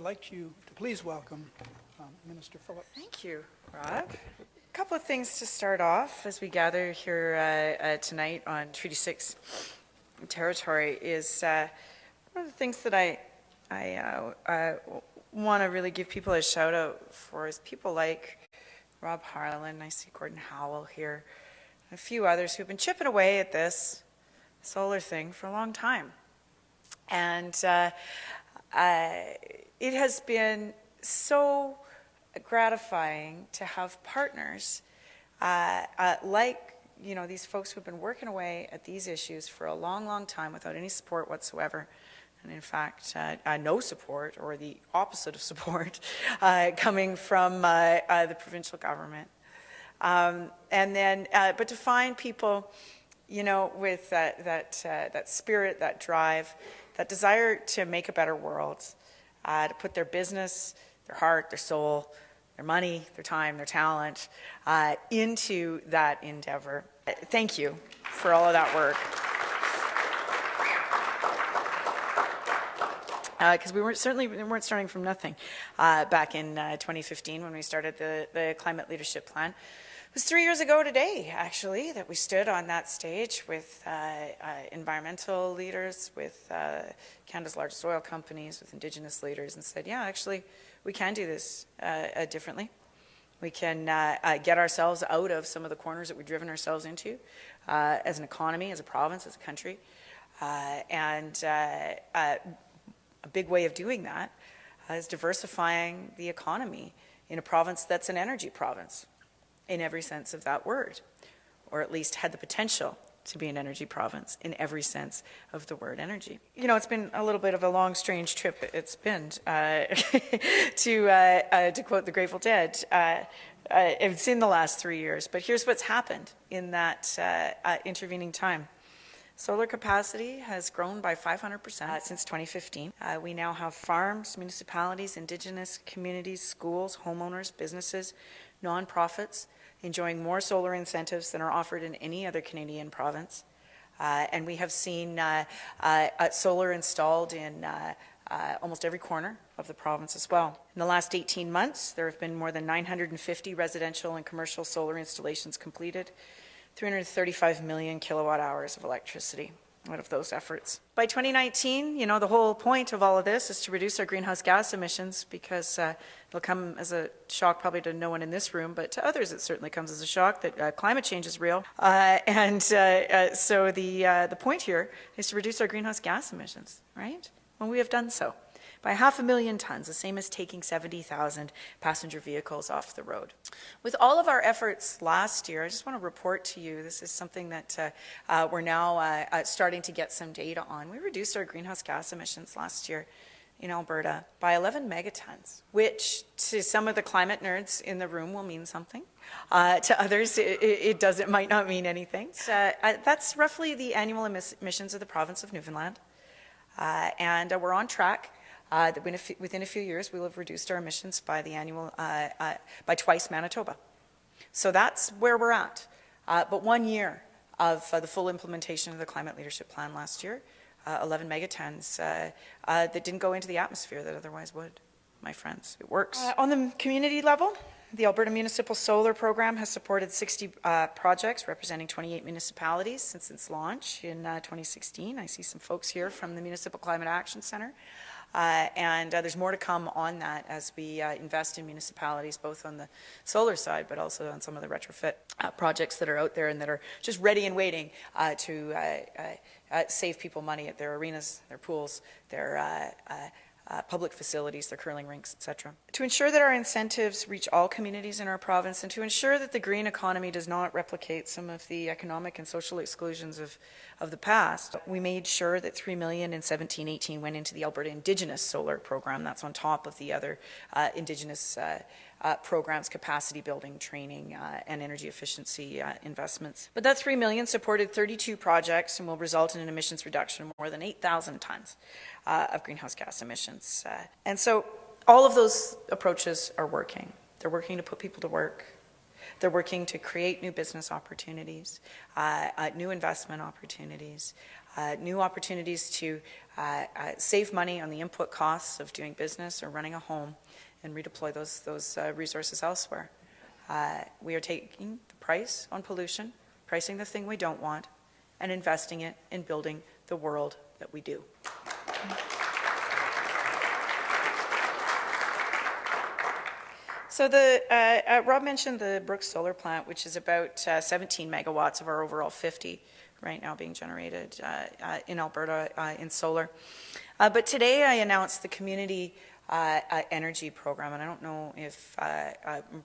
like you to please welcome Minister Phillips. Thank you, Rob. A couple of things to start off as we gather here tonight on Treaty 6 territory is one of the things that I want to really give people a shout out for is people like Rob Harlan. I see Gordon Howell here, and a few others who've been chipping away at this solar thing for a long time. And it has been so gratifying to have partners like these folks who've been working away at these issues for a long, long time without any support whatsoever. And in fact, no support or the opposite of support coming from the provincial government. But to find people, with that spirit, that drive, that desire to make a better world, to put their business, their heart, their soul, their money, their time, their talent into that endeavor. Thank you for all of that work. Because we weren't starting from nothing back in 2015 when we started the Climate Leadership Plan. It was 3 years ago today, actually, that we stood on that stage with environmental leaders, with Canada's largest oil companies, with Indigenous leaders, and said, yeah, actually, we can do this differently. We can get ourselves out of some of the corners that we've driven ourselves into as an economy, as a province, as a country. A big way of doing that is diversifying the economy in a province that's an energy province in every sense of that word, or at least had the potential to be an energy province in every sense of the word energy. It's been a little bit of a long, strange trip. It's been, to quote the Grateful Dead, it's in the last 3 years, but here's what's happened in that intervening time. Solar capacity has grown by 500% since 2015. We now have farms, municipalities, Indigenous communities, schools, homeowners, businesses, nonprofits enjoying more solar incentives than are offered in any other Canadian province. And we have seen solar installed in almost every corner of the province as well. In the last 18 months, there have been more than 950 residential and commercial solar installations completed, 335 million kilowatt hours of electricity out of those efforts. By 2019, the whole point of all of this is to reduce our greenhouse gas emissions, because it'll come as a shock probably to no one in this room, but to others it certainly comes as a shock that climate change is real. So the point here is to reduce our greenhouse gas emissions, right? Well, we have done so by 500,000 tons, the same as taking 70,000 passenger vehicles off the road. With all of our efforts last year, I just want to report to you, this is something that we're now starting to get some data on. We reduced our greenhouse gas emissions last year in Alberta by 11 megatons, which to some of the climate nerds in the room will mean something. To others, it might not mean anything. That's roughly the annual emissions of the province of Newfoundland. And we're on track. That within a few years, we will have reduced our emissions by by twice Manitoba. So that's where we're at. But 1 year of the full implementation of the Climate Leadership Plan last year, 11 megatons that didn't go into the atmosphere that otherwise would, my friends. It works. On the community level, the Alberta Municipal Solar Program has supported 60 projects representing 28 municipalities since its launch in 2016. I see some folks here from the Municipal Climate Action Centre. And there's more to come on that as we invest in municipalities, both on the solar side, but also on some of the retrofit projects that are out there and that are just ready and waiting to save people money at their arenas, their pools, their public facilities, their curling rinks, etc. To ensure that our incentives reach all communities in our province, and to ensure that the green economy does not replicate some of the economic and social exclusions of the past, we made sure that $3 million in 17-18 went into the Alberta Indigenous Solar Program. That's on top of the other Indigenous programs, capacity building, training, and energy efficiency investments. But that $3 million supported 32 projects and will result in an emissions reduction of more than 8,000 tons of greenhouse gas emissions. And so all of those approaches are working. They're working to put people to work. They're working to create new business opportunities, new investment opportunities, new opportunities to save money on the input costs of doing business or running a home and redeploy those resources elsewhere. We are taking the price on pollution, pricing the thing we don't want, and investing it in building the world that we do. So Rob mentioned the Brooks Solar Plant, which is about 17 megawatts of our overall 50 right now being generated in Alberta in solar. But today I announced the Community Energy Program, and I don't know if,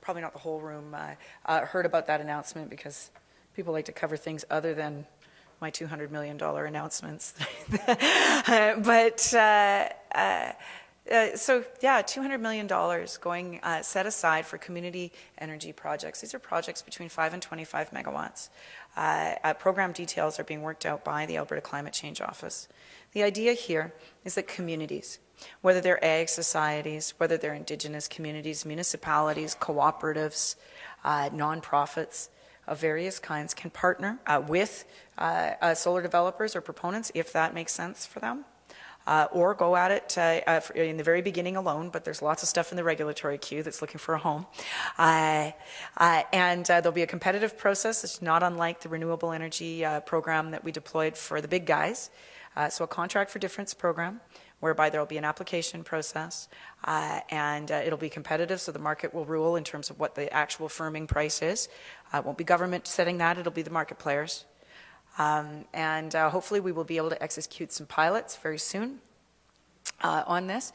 probably not the whole room, heard about that announcement because people like to cover things other than my $200 million announcements. But so yeah, $200 million going set aside for community energy projects. These are projects between 5 and 25 megawatts. Program details are being worked out by the Alberta Climate Change Office. The idea here is that communities, whether they're ag societies, whether they're Indigenous communities, municipalities, cooperatives, nonprofits of various kinds, can partner with solar developers or proponents if that makes sense for them. Or go at it in the very beginning alone, but there's lots of stuff in the regulatory queue that's looking for a home. And there'll be a competitive process. It's not unlike the renewable energy program that we deployed for the big guys. So a contract for difference program, whereby there'll be an application process, and it'll be competitive, so the market will rule in terms of what the actual firming price is. It won't be government setting that, it'll be the market players. And hopefully we will be able to execute some pilots very soon on this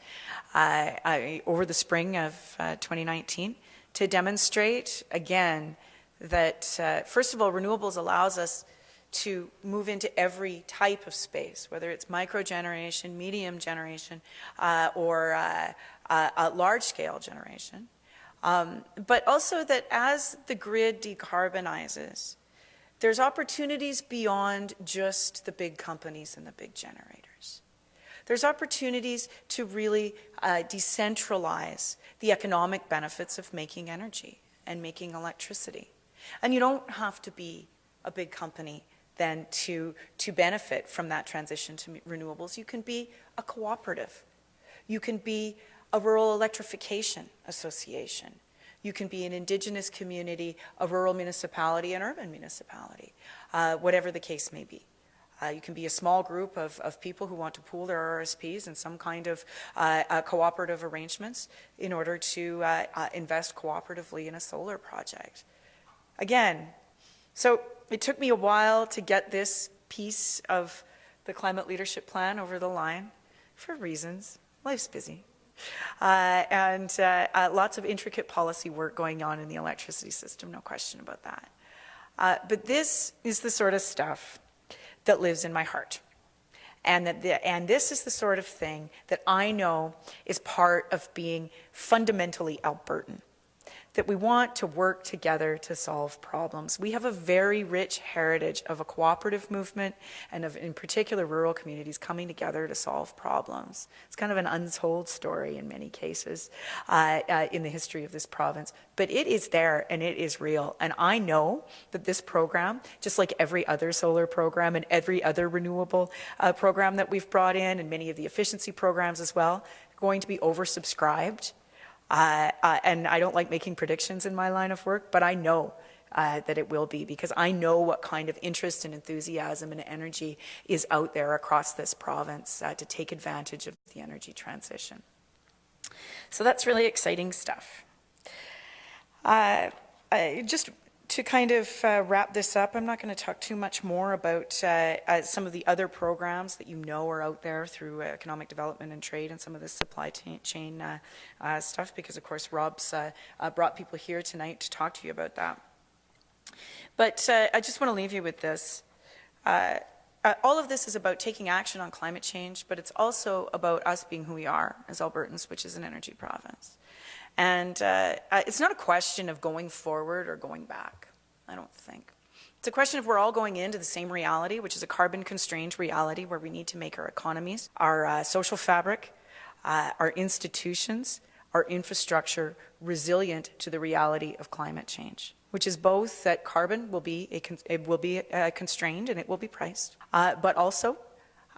over the spring of 2019 to demonstrate, again, that first of all, renewables allows us to move into every type of space, whether it's micro-generation, medium generation, or large-scale generation. But also that as the grid decarbonizes, there's opportunities beyond just the big companies and the big generators. There's opportunities to really decentralize the economic benefits of making energy and making electricity. And you don't have to be a big company then to benefit from that transition to renewables. You can be a cooperative. You can be a rural electrification association. You can be an Indigenous community, a rural municipality, an urban municipality, whatever the case may be. You can be a small group of people who want to pool their RSPs in some kind of cooperative arrangements in order to invest cooperatively in a solar project. Again, so it took me a while to get this piece of the Climate Leadership Plan over the line for reasons. Life's busy. And lots of intricate policy work going on in the electricity system, no question about that. But this is the sort of stuff that lives in my heart. And this is the sort of thing that I know is part of being fundamentally Albertan, that we want to work together to solve problems. We have a very rich heritage of a cooperative movement and of, in particular, rural communities coming together to solve problems. It's kind of an untold story in many cases in the history of this province, but it is there and it is real. And I know that this program, just like every other solar program and every other renewable program that we've brought in, and many of the efficiency programs as well, going to be oversubscribed. And I don't like making predictions in my line of work, but I know that it will be, because I know what kind of interest and enthusiasm and energy is out there across this province to take advantage of the energy transition. So that's really exciting stuff. Just to kind of wrap this up, I'm not going to talk too much more about some of the other programs that you know are out there through economic development and trade and some of the supply chain stuff, because of course Rob's brought people here tonight to talk to you about that. But I just want to leave you with this. All of this is about taking action on climate change, but it's also about us being who we are as Albertans, which is an energy province. And it's not a question of going forward or going back, I don't think. It's a question of we're all going into the same reality, which is a carbon-constrained reality where we need to make our economies, our social fabric, our institutions, our infrastructure resilient to the reality of climate change. which is both that carbon will be constrained and it will be priced, but also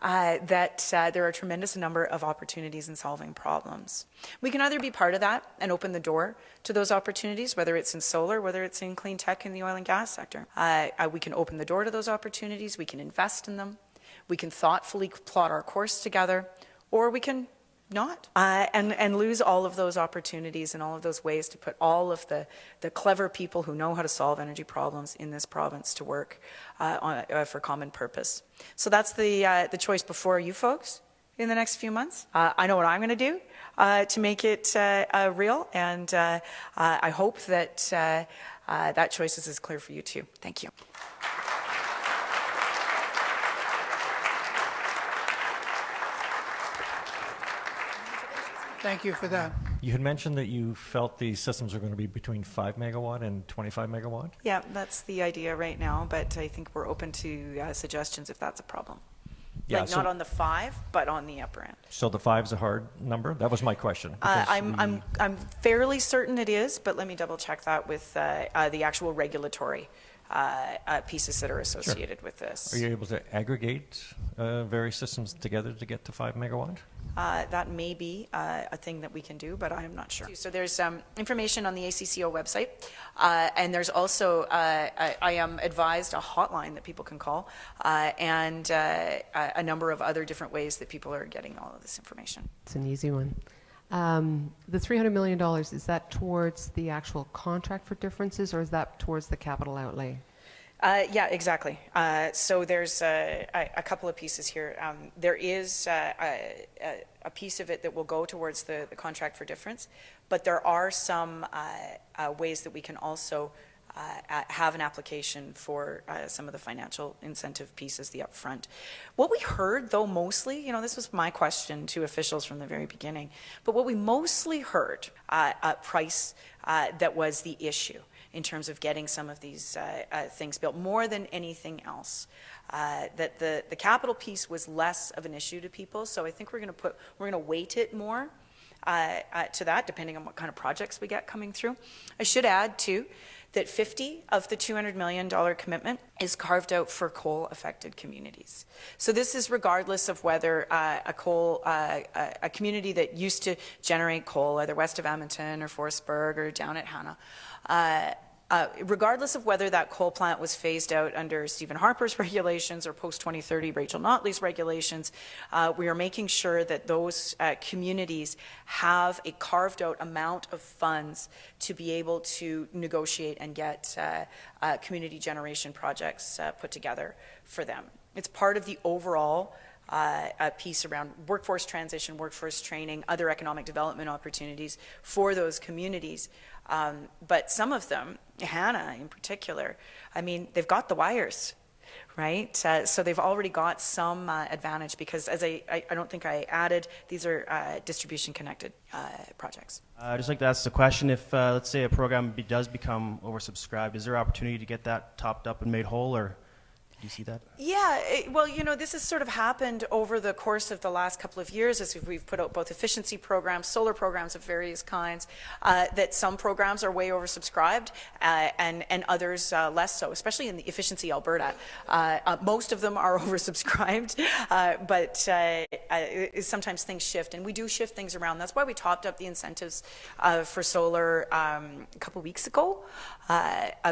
that there are a tremendous number of opportunities in solving problems. We can either be part of that and open the door to those opportunities, whether it's in solar, whether it's in clean tech in the oil and gas sector. We can open the door to those opportunities, we can invest in them, we can thoughtfully plot our course together, or we can not, and lose all of those opportunities and all of those ways to put all of the clever people who know how to solve energy problems in this province to work for common purpose. So that's the choice before you folks in the next few months. I know what I'm going to do to make it real, and I hope that that choice is as clear for you too. Thank you. Thank you for that. You had mentioned that you felt these systems are going to be between 5 megawatt and 25 megawatt? Yeah, that's the idea right now, but I think we're open to suggestions if that's a problem. Yeah, like not on the 5, but on the upper end. So the 5's a hard number? That was my question. I'm fairly certain it is, but let me double check that with the actual regulatory pieces that are associated with this. Are you able to aggregate various systems together to get to 5 megawatt? That may be a thing that we can do, but I am not sure. So there's information on the ACCO website, and there's also, I am advised, a hotline that people can call, and a number of other different ways that people are getting all of this information. It's an easy one. The $300 million, is that towards the actual contract for differences, or is that towards the capital outlay? Yeah, exactly. So there's a couple of pieces here. There is a piece of it that will go towards the contract for difference, but there are some ways that we can also have an application for some of the financial incentive pieces, the upfront. What we heard, though, mostly, this was my question to officials from the very beginning, but what we mostly heard, price, that was the issue in terms of getting some of these things built, more than anything else. That the capital piece was less of an issue to people, so I think we're going to weight it more to that, depending on what kind of projects we get coming through. I should add, too, that 50 of the $200 million commitment is carved out for coal-affected communities. So this is regardless of whether a community that used to generate coal, either west of Edmonton or Forestburg or down at Hannah, regardless of whether that coal plant was phased out under Stephen Harper's regulations or post-2030 Rachel Notley's regulations, we are making sure that those communities have a carved-out amount of funds to be able to negotiate and get community generation projects put together for them. It's part of the overall piece around workforce transition, workforce training, other economic development opportunities for those communities. But some of them, Hannah in particular, I mean, they've got the wires, right? So they've already got some advantage because, as I don't think I added, these are distribution-connected projects. I'd just like to ask the question, if, let's say, a program does become oversubscribed, is there opportunity to get that topped up and made whole, or do you see that? Yeah, well, this has sort of happened over the course of the last couple of years as we've put out both efficiency programs, solar programs of various kinds, that some programs are way oversubscribed and others less so, especially in the Efficiency Alberta. Most of them are oversubscribed, but sometimes things shift, and we do shift things around. That's why we topped up the incentives for solar a couple weeks ago,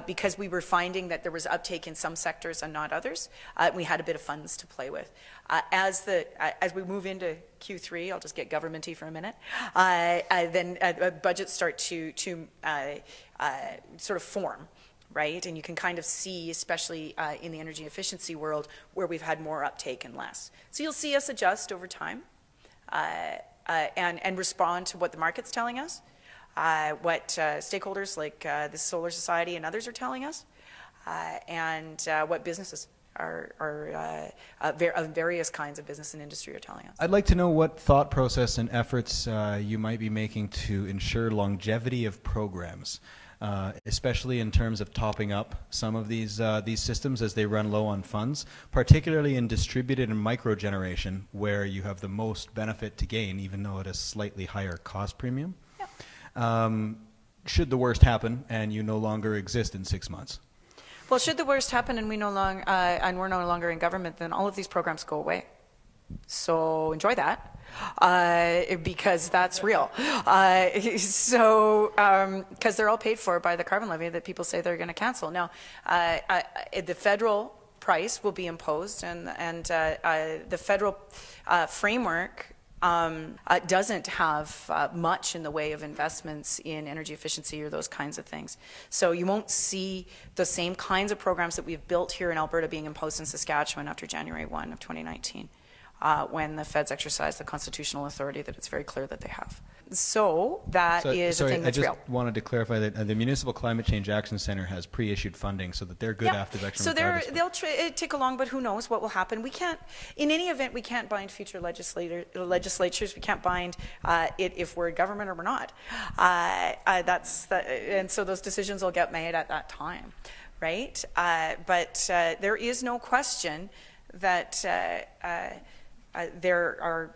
because we were finding that there was uptake in some sectors and not others. We had a bit of funds to play with. As we move into Q3, I'll just get governmenty for a minute, then budgets start to sort of form, right? And you can kind of see, especially in the energy efficiency world, where we've had more uptake and less. So you'll see us adjust over time and respond to what the market's telling us, what stakeholders like the Solar Society and others are telling us, and what businesses various kinds of business and industry are telling us. I'd like to know what thought process and efforts you might be making to ensure longevity of programs, especially in terms of topping up some of these systems as they run low on funds, particularly in distributed and micro generation, where you have the most benefit to gain, even though at a slightly higher cost premium. Yeah. should the worst happen and you no longer exist in 6 months? Well, should the worst happen and we're no longer in government, then all of these programs go away. So enjoy that, because that's real. Because they're all paid for by the carbon levy that people say they're going to cancel. Now, the federal price will be imposed, and the federal framework doesn't have much in the way of investments in energy efficiency or those kinds of things. So you won't see the same kinds of programs that we've built here in Alberta being imposed in Saskatchewan after January 1 of 2019. When the feds exercise the constitutional authority that it's very clear that they have. So that is a thing that's real. I just wanted to clarify that the Municipal Climate Change Action Centre has pre-issued funding so that they're good after the So they'll tick along, but who knows what will happen. We can't, in any event, we can't bind future legislatures. We can't bind it if we're in government or we're not. And so those decisions will get made at that time, right? But there is no question that there are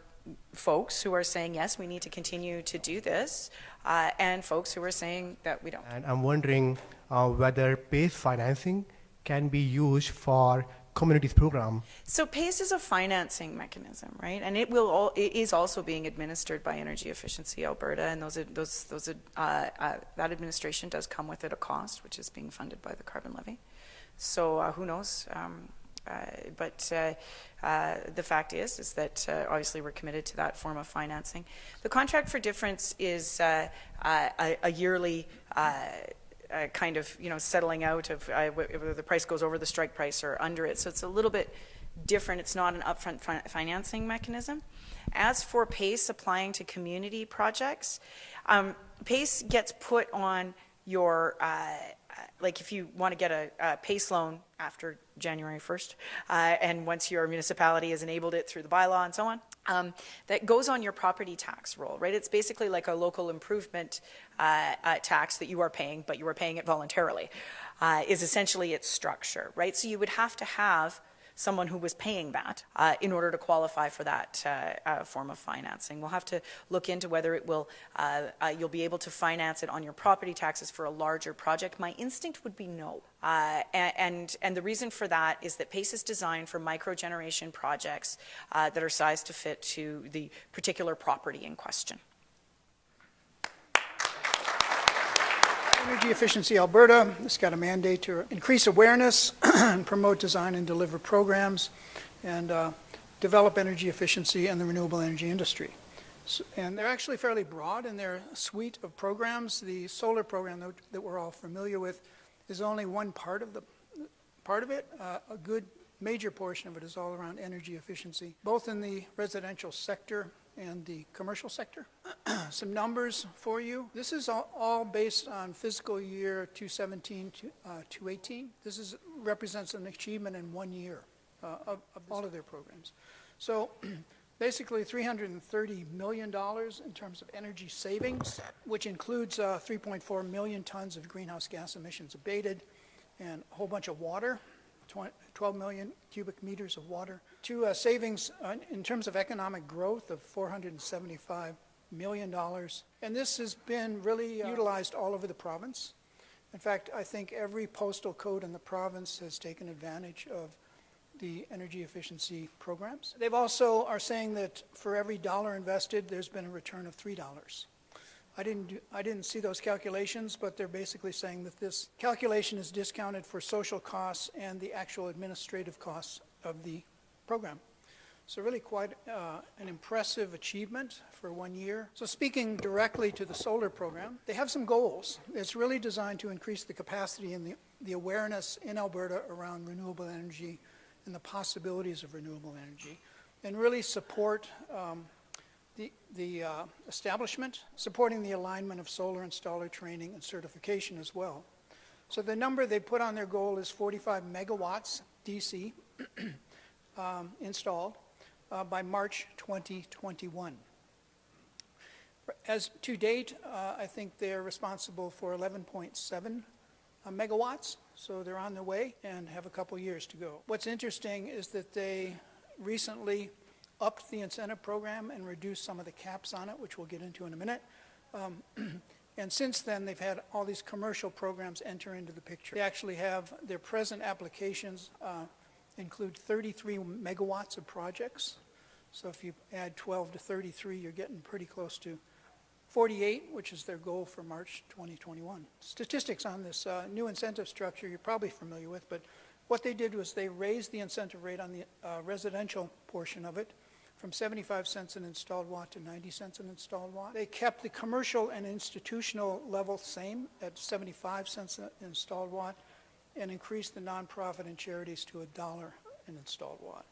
folks who are saying, yes, we need to continue to do this, and folks who are saying that we don't. And I'm wondering whether PACE financing can be used for communities program. So PACE is a financing mechanism, right? And it is also being administered by Energy Efficiency Alberta, and that administration does come with it a cost, which is being funded by the carbon levy. So who knows? But the fact is that obviously we're committed to that form of financing. The contract for difference is a yearly kind of settling out of whether the price goes over the strike price or under it. So it's a little bit different. It's not an upfront financing mechanism. As for PACE applying to community projects, PACE gets put on your like if you want to get a PACE loan after January 1st, and once your municipality has enabled it through the bylaw and so on, that goes on your property tax roll, right? It's basically like a local improvement tax that you are paying, but you are paying it voluntarily, is essentially its structure, right? So you would have to have someone who was paying that in order to qualify for that form of financing. We'll have to look into whether it will, you'll be able to finance it on your property taxes for a larger project. My instinct would be no. And the reason for that is that PACE is designed for microgeneration projects that are sized to fit to the particular property in question. Energy Efficiency Alberta has got a mandate to increase awareness and promote design and deliver programs and develop energy efficiency in the renewable energy industry. And they're actually fairly broad in their suite of programs. The solar program that we're all familiar with is only one part of it. A good major portion of it is all around energy efficiency, both in the residential sector and the commercial sector. Some numbers for you. This is all based on fiscal year 2017 to 2018. This represents an achievement in 1 year of all of their programs. So basically $330 million in terms of energy savings, which includes 3.4 million tons of greenhouse gas emissions abated and a whole bunch of water, 12 million cubic meters of water, to savings in terms of economic growth of $475 million. And this has been really utilized all over the province. In fact, I think every postal code in the province has taken advantage of the energy efficiency programs. They've also are saying that for every dollar invested, there's been a return of $3. I didn't see those calculations, but they're basically saying that this calculation is discounted for social costs and the actual administrative costs of the program. So really quite an impressive achievement for 1 year. So speaking directly to the solar program, they have some goals. It's really designed to increase the capacity and the awareness in Alberta around renewable energy and the possibilities of renewable energy, and really support the establishment, supporting the alignment of solar installer training and certification as well. So the number they put on their goal is 45 megawatts DC installed by March 2021. As to date, I think they're responsible for 11.7 megawatts, so they're on their way and have a couple years to go. What's interesting is that they recently upped the incentive program and reduced some of the caps on it, which we'll get into in a minute. And since then, they've had all these commercial programs enter into the picture. They actually have their present applications include 33 megawatts of projects. So if you add 12 to 33, you're getting pretty close to 48, which is their goal for March 2021. Statistics on this new incentive structure you're probably familiar with, but what they did was they raised the incentive rate on the residential portion of it from 75 cents an installed watt to 90 cents an installed watt. They kept the commercial and institutional level same at 75 cents an installed watt and increased the nonprofit and charities to $1 an installed watt.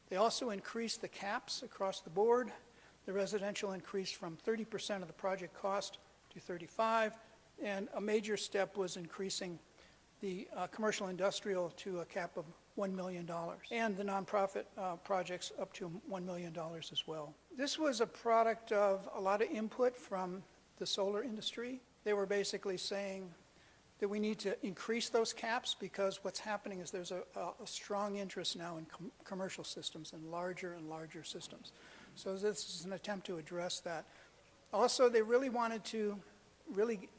They also increased the caps across the board. The residential increased from 30% of the project cost to 35%, and a major step was increasing the commercial industrial to a cap of $1 million, and the nonprofit projects up to $1 million as well. This was a product of a lot of input from the solar industry. They were basically saying that we need to increase those caps because what's happening is there's a strong interest now in commercial systems and larger systems. So this is an attempt to address that. Also, they really wanted to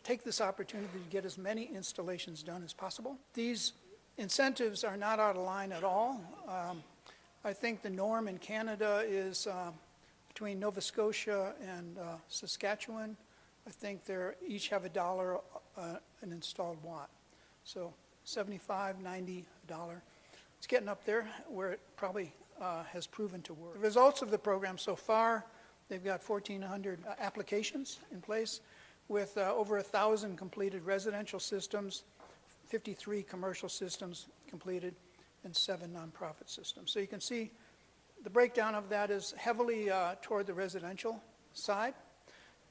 take this opportunity to get as many installations done as possible. These incentives are not out of line at all. I think the norm in Canada is between Nova Scotia and Saskatchewan. I think they each have $1 an installed watt. So 75, 90, $1. It's getting up there where it probably has proven to work. The results of the program so far, they've got 1,400 applications in place with over 1,000 completed residential systems, 53 commercial systems completed, and 7 nonprofit systems. So you can see the breakdown of that is heavily toward the residential side,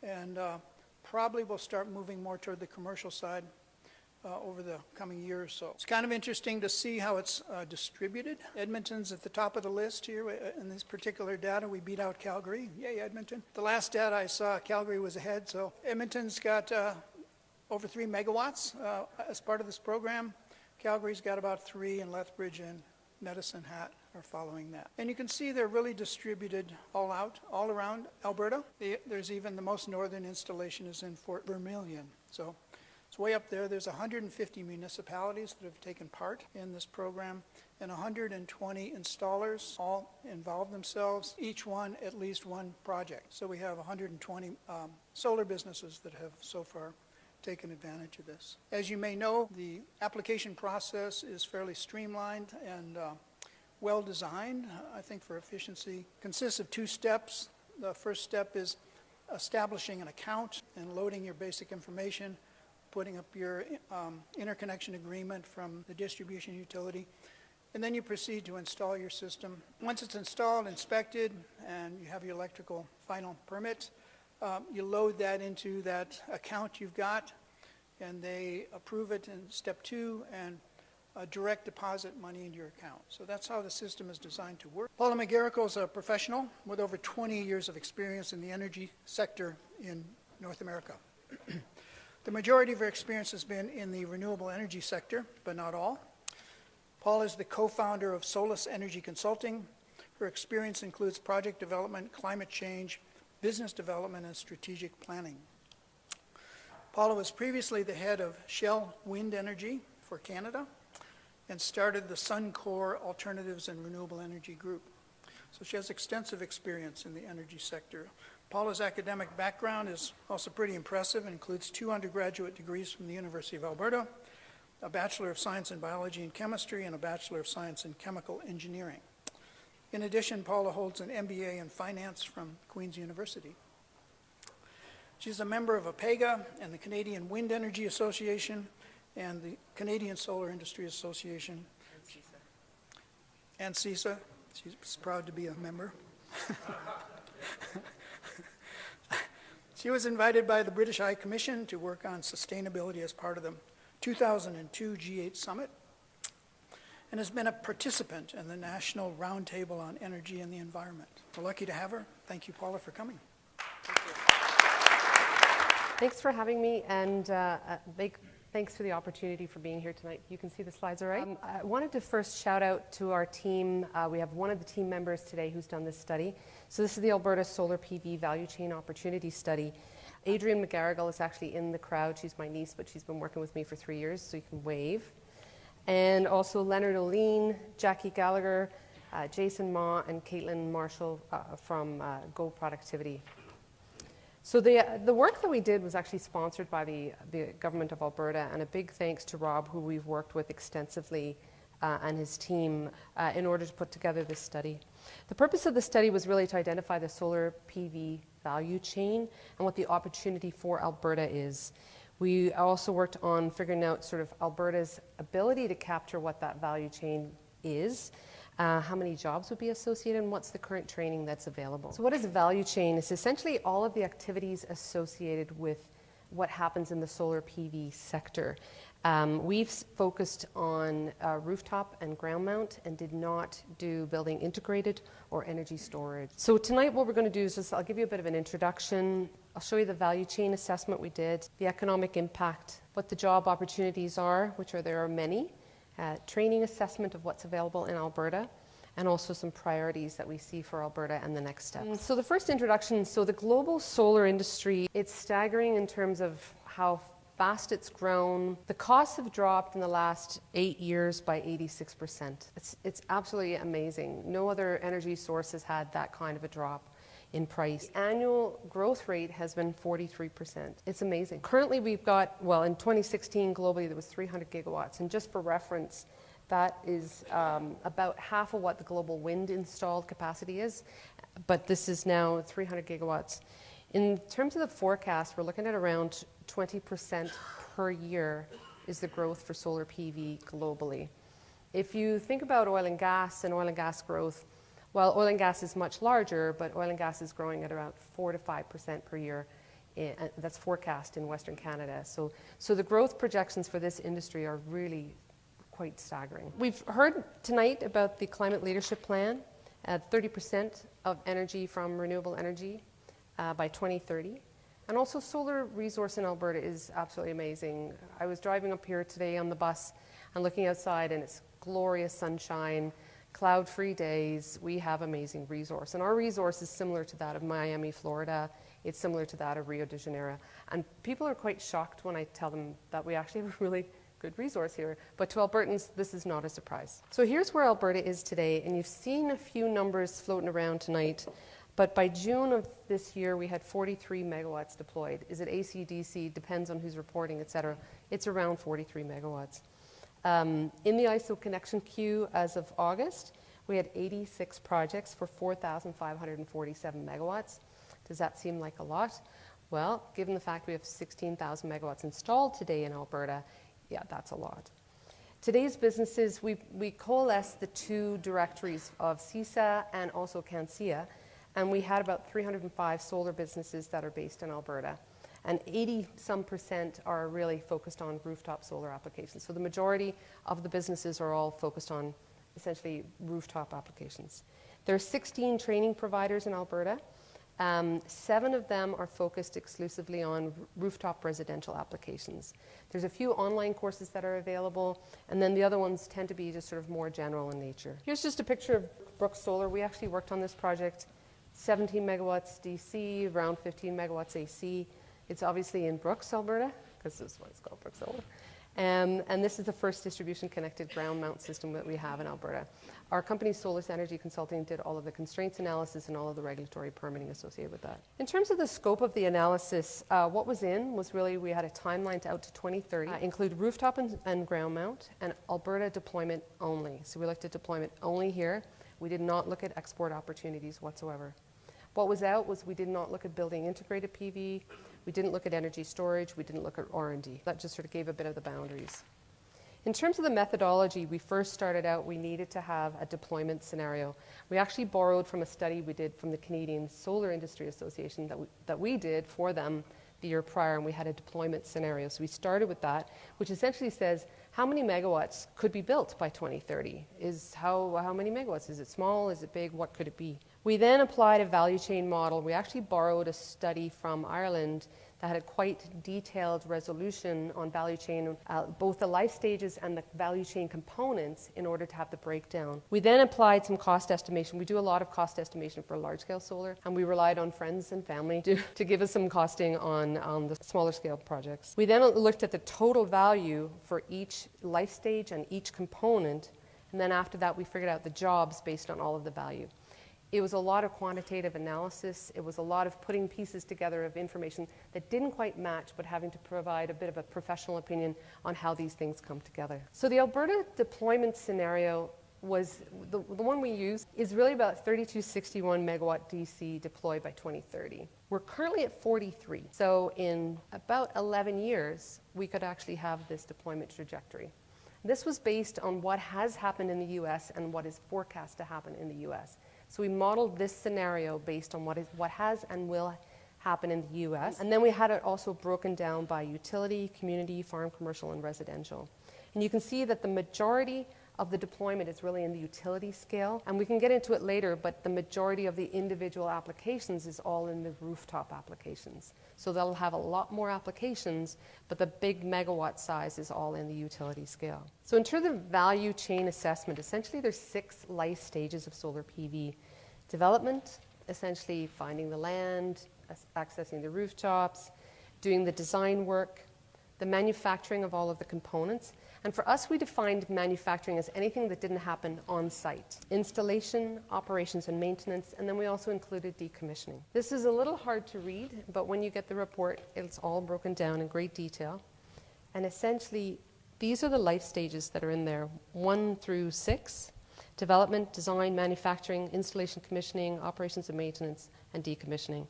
and probably will start moving more toward the commercial side over the coming year or so. It's kind of interesting to see how it's distributed. Edmonton's at the top of the list here. In this particular data, we beat out Calgary. Yay, Edmonton. The last data I saw, Calgary was ahead, so Edmonton's got over 3 megawatts as part of this program. Calgary's got about 3, and Lethbridge and Medicine Hat are following that. And you can see they're really distributed all around Alberta. There's even the most northern installation is in Fort Vermilion. So it's way up there. There's 150 municipalities that have taken part in this program, and 120 installers all involve themselves, each one at least one project. So we have 120 solar businesses that have so far taken advantage of this. As you may know, the application process is fairly streamlined and well designed, I think, for efficiency. Consists of 2 steps. The first step is establishing an account and loading your basic information, putting up your interconnection agreement from the distribution utility, and then you proceed to install your system. Once it's installed, inspected, and you have your electrical final permit, you load that into that account you've got, and they approve it in step 2 and direct deposit money into your account. So that's how the system is designed to work. Paula McGarrigle is a professional with over 20 years of experience in the energy sector in North America. The majority of her experience has been in the renewable energy sector, but not all. Paula is the co-founder of Solus Energy Consulting. Her experience includes project development, climate change, business development, and strategic planning. Paula was previously the head of Shell Wind Energy for Canada and started the Suncor Alternatives and Renewable Energy Group. So she has extensive experience in the energy sector. Paula's academic background is also pretty impressive. It includes 2 undergraduate degrees from the University of Alberta, a Bachelor of Science in Biology and Chemistry, and a Bachelor of Science in Chemical Engineering. In addition, Paula holds an MBA in Finance from Queen's University. She's a member of APEGA and the Canadian Wind Energy Association and the Canadian Solar Industry Association. And CISA. She's proud to be a member. She was invited by the British High Commission to work on sustainability as part of the 2002 G8 Summit, and has been a participant in the National Roundtable on Energy and the Environment. We're lucky to have her. Thank you, Paula, for coming. Thanks for having me, and big thanks for the opportunity for being here tonight. You can see the slides all right. I wanted to first shout out to our team. We have one of the team members today who's done this study. So this is the Alberta Solar PV Value Chain Opportunity Study. Adrienne McGarrigle is actually in the crowd. She's my niece, but she's been working with me for 3 years, so you can wave. And also Leonard O'Lean, Jackie Gallagher, Jason Ma, and Caitlin Marshall from Go Productivity. So the work that we did was actually sponsored by the Government of Alberta, and a big thanks to Rob, who we've worked with extensively, and his team in order to put together this study. The purpose of the study was really to identify the solar PV value chain and what the opportunity for Alberta is. We also worked on figuring out sort of Alberta's ability to capture what that value chain is, how many jobs would be associated, and what's the current training that's available. So what is a value chain? It's essentially all of the activities associated with what happens in the solar PV sector. We've focused on rooftop and ground mount and did not do building integrated or energy storage. So tonight what we're going to do is just, I'll give you a bit of an introduction. I'll show you the value chain assessment we did, the economic impact, what the job opportunities are, which there are many, training assessment of what's available in Alberta, and also some priorities that we see for Alberta and the next steps. So the first introduction, so the global solar industry, it's staggering in terms of how fast it's grown. The costs have dropped in the last 8 years by 86%. It's absolutely amazing. No other energy source has had that kind of a drop in price. The annual growth rate has been 43%. It's amazing. Currently we've got, well, in 2016 globally there was 300 gigawatts, and just for reference, that is about half of what the global wind installed capacity is, but this is now 300 gigawatts. In terms of the forecast, we're looking at around 20% per year is the growth for solar PV globally. If you think about oil and gas growth, well, oil and gas is much larger, but oil and gas is growing at around 4 to 5% per year. That's forecast in Western Canada. So the growth projections for this industry are really quite staggering. We've heard tonight about the Climate Leadership Plan, 30% of energy from renewable energy by 2030. And also solar resource in Alberta is absolutely amazing. I was driving up here today on the bus and looking outside, and it's glorious sunshine, cloud-free days. We have amazing resource. And our resource is similar to that of Miami, Florida. It's similar to that of Rio de Janeiro. And people are quite shocked when I tell them that we actually have a really good resource here. But to Albertans, this is not a surprise. So here's where Alberta is today, and you've seen a few numbers floating around tonight. But by June of this year, we had 43 megawatts deployed. Is it AC, DC? Depends on who's reporting, et cetera. It's around 43 megawatts. In the ISO connection queue as of August, we had 86 projects for 4,547 megawatts. Does that seem like a lot? Well, given the fact we have 16,000 megawatts installed today in Alberta, yeah, that's a lot. Today's businesses, we coalesced the two directories of CISA and also CanSIA, and we had about 305 solar businesses that are based in Alberta. And 80% are really focused on rooftop solar applications. So the majority of the businesses are all focused on essentially rooftop applications. There are 16 training providers in Alberta. 7 of them are focused exclusively on rooftop residential applications. There's a few online courses that are available, and then the other ones tend to be just sort of more general in nature. Here's just a picture of Brooks Solar. We actually worked on this project, 17 megawatts DC, around 15 megawatts AC. It's obviously in Brooks, Alberta, because this is why it's called Brooks Solar. And this is the first distribution connected ground mount system that we have in Alberta. Our company, Solus Energy Consulting, did all of the constraints analysis and all of the regulatory permitting associated with that. In terms of the scope of the analysis, what was really, we had a timeline to out to 2030, include rooftop and ground mount, and Alberta deployment only. So we looked at deployment only here. We did not look at export opportunities whatsoever. What was out was we did not look at building integrated PV, we didn't look at energy storage, we didn't look at R&D. That just sort of gave a bit of the boundaries. In terms of the methodology, we first started out, we needed to have a deployment scenario. We actually borrowed from a study we did from the Canadian Solar Industry Association that we did for them the year prior, and we had a deployment scenario. So we started with that, which essentially says, how many megawatts could be built by 2030? How many megawatts? Is it small? Is it big? What could it be? We then applied a value chain model. We actually borrowed a study from Ireland that had quite detailed resolution on value chain, both the life stages and the value chain components in order to have the breakdown. We then applied some cost estimation. We do a lot of cost estimation for large-scale solar, and we relied on friends and family to give us some costing on the smaller scale projects. We then looked at the total value for each life stage and each component, and then after that we figured out the jobs based on all of the value. It was a lot of quantitative analysis. It was a lot of putting pieces together of information that didn't quite match, but having to provide a bit of a professional opinion on how these things come together. So the Alberta deployment scenario was, the one we use is really about 3261 megawatt DC deployed by 2030. We're currently at 43. So in about 11 years, we could actually have this deployment trajectory. This was based on what has happened in the US and what is forecast to happen in the US. So we modeled this scenario based on what has and will happen in the US. And then we had it also broken down by utility, community, farm, commercial, and residential. And you can see that the majority of the deployment is really in the utility scale. And we can get into it later, but the majority of the individual applications is all in the rooftop applications. So they'll have a lot more applications, but the big megawatt size is all in the utility scale. So in terms of value chain assessment, essentially there's 6 life stages of solar PV. Development, essentially finding the land, accessing the rooftops, doing the design work, the manufacturing of all of the components. And for us, we defined manufacturing as anything that didn't happen on site. Installation, operations and maintenance, and then we also included decommissioning. This is a little hard to read, but when you get the report, it's all broken down in great detail. And essentially, these are the life stages that are in there, 1 through 6. Development, design, manufacturing, installation, commissioning, operations and maintenance, and decommissioning.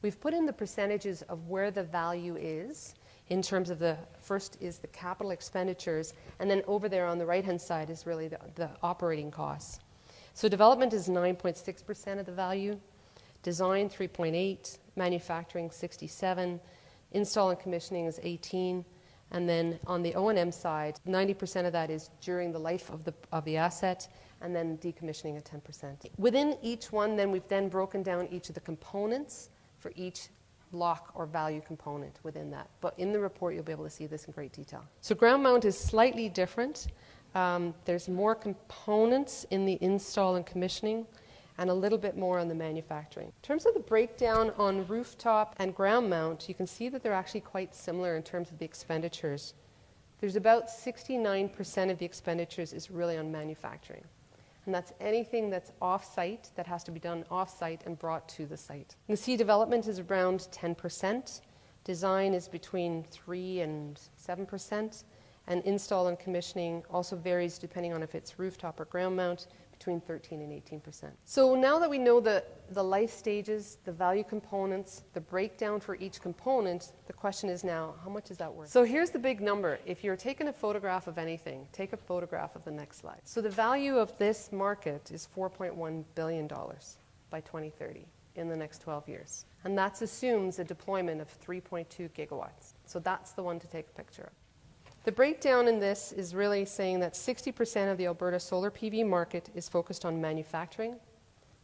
We've put in the percentages of where the value is in terms of the first is the capital expenditures, and then over there on the right-hand side is really the operating costs. So development is 9.6% of the value, design 3.8%, manufacturing 67%, install and commissioning is 18%, and then on the O&M side, 90% of that is during the life of the asset, and then decommissioning at 10%. Within each one, then we've then broken down each of the components for each block or value component within that. But in the report, you'll be able to see this in great detail. So ground mount is slightly different. There's more components in the install and commissioning and a little bit more on the manufacturing. In terms of the breakdown on rooftop and ground mount, you can see that they're actually quite similar in terms of the expenditures. There's about 69% of the expenditures is really on manufacturing. And that's anything that's off-site, that has to be done off-site and brought to the site. And the C development is around 10%. Design is between 3 and 7%. And install and commissioning also varies depending on if it's rooftop or ground mount, between 13 and 18%. So now that we know the life stages, the value components, the breakdown for each component, the question is now, how much is that worth? So here's the big number. If you're taking a photograph of anything, take a photograph of the next slide. So the value of this market is $4.1 billion by 2030 in the next 12 years. And that assumes a deployment of 3.2 gigawatts. So that's the one to take a picture of. The breakdown in this is really saying that 60% of the Alberta solar PV market is focused on manufacturing,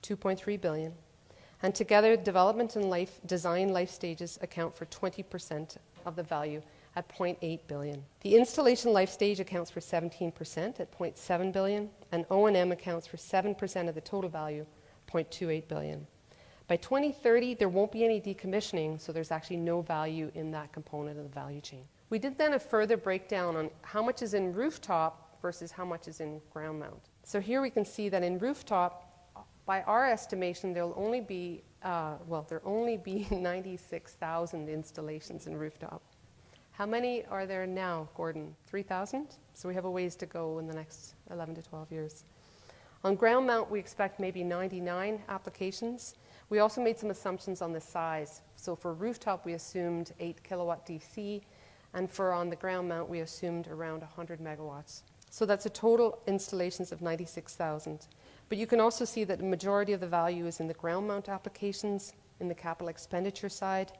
2.3 billion, and together development and design life stages account for 20% of the value at 0.8 billion. The installation life stage accounts for 17% at 0.7 billion, and O&M accounts for 7% of the total value, 0.28 billion. By 2030, there won't be any decommissioning, so there's actually no value in that component of the value chain. We did then a further breakdown on how much is in rooftop versus how much is in ground mount. So here we can see that in rooftop, by our estimation, there'll only be, there'll only be 96,000 installations in rooftop. How many are there now, Gordon? 3,000? So we have a ways to go in the next 11 to 12 years. On ground mount, we expect maybe 99 applications. We also made some assumptions on the size. So for rooftop, we assumed 8 kilowatt DC. And for on the ground mount, we assumed around 100 megawatts. So that's a total installations of 96,000. But you can also see that the majority of the value is in the ground mount applications, in the capital expenditure side,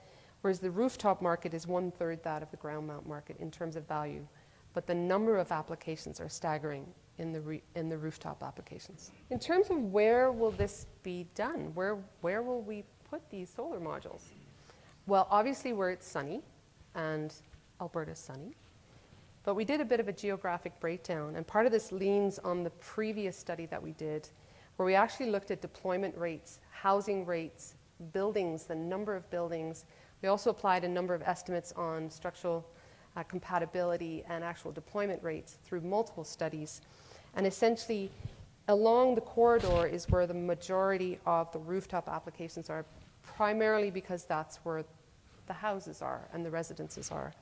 whereas the rooftop market is 1/3 that of the ground mount market in terms of value. But the number of applications are staggering in the rooftop applications. In terms of where will this be done, where will we put these solar modules? Well, obviously where it's sunny, and Alberta's sunny. But we did a bit of a geographic breakdown, and part of this leans on the previous study that we did, where we actually looked at deployment rates, housing rates, buildings, the number of buildings. We also applied a number of estimates on structural compatibility and actual deployment rates through multiple studies. And essentially, along the corridor is where the majority of the rooftop applications are, primarily because that's where the houses are and the residences are.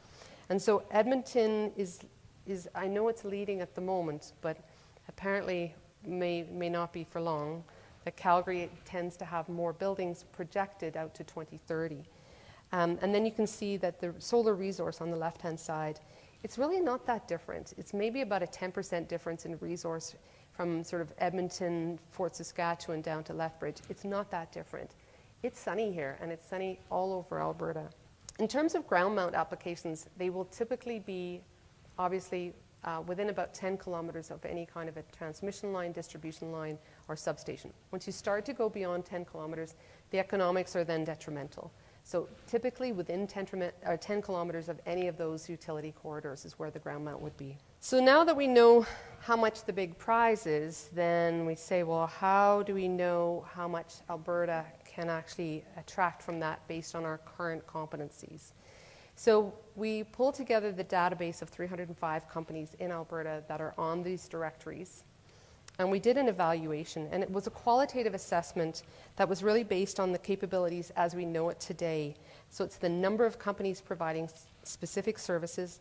And so Edmonton is I know it's leading at the moment, but apparently may not be for long. That Calgary tends to have more buildings projected out to 2030. And then you can see that the solar resource on the left-hand side, it's really not that different. It's maybe about a 10% difference in resource from sort of Edmonton, Fort Saskatchewan down to Lethbridge. It's not that different. It's sunny here, and it's sunny all over Alberta. In terms of ground mount applications, they will typically be obviously within about 10 kilometers of any kind of a transmission line, distribution line, or substation. Once you start to go beyond 10 kilometers, the economics are then detrimental. So typically within 10 kilometers of any of those utility corridors is where the ground mount would be. So now that we know how much the big prize is, then we say, well, how do we know how much Alberta can actually attract from that based on our current competencies? So we pulled together the database of 305 companies in Alberta that are on these directories. And we did an evaluation, and it was a qualitative assessment that was really based on the capabilities as we know it today. So it's the number of companies providing specific services,